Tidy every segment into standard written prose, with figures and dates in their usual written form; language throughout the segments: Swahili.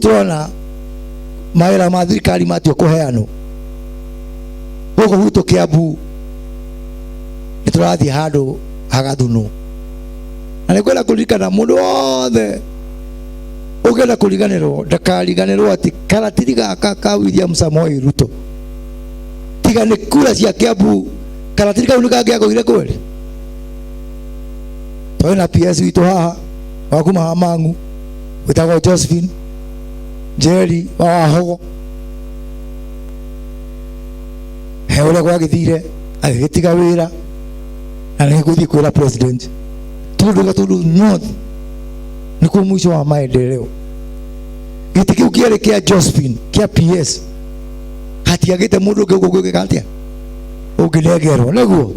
turona mawira ma thirikari matio kuheanwo guko huto Kiambu niturathie handu hagathunu na nikwenda kuririkana mundu wothe ugenda kuriganirwo ndakariganirwo ati karatiri gaka ka William Samoei Ruto tiga ni kura cia Kiambu karatiri kau nikagiagoire kweli toina PS witu haha wakuma Amangu witagwo Josephine Jerry Wahogo heule kwa githire agitiga wira na niguthi kwira president Tundu North niko mwisho wa maendeleo gitikiu kiere kia Josephine kia PS hatiagite mundu guguguge katia ugilegerwo neguo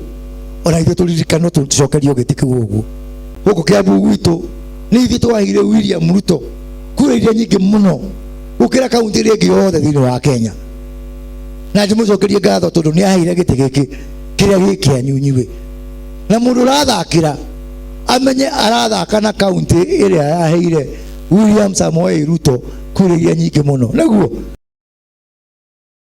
ona ithu turirikano tucokerio gitikiu gugu guko Kiambu gwitu ni ithu twahire William Ruto kura iria nyingi muno ukira kaunti ria ingi yothe thini wa Kenya na ndimucokerie ngatho tondu ni ahire giti giki kiria gikia nyunyiwe na mundu rathakira amenye arathaka na kaunti iria yaheire William Samoei Ruto kura iria nyingi muno neguo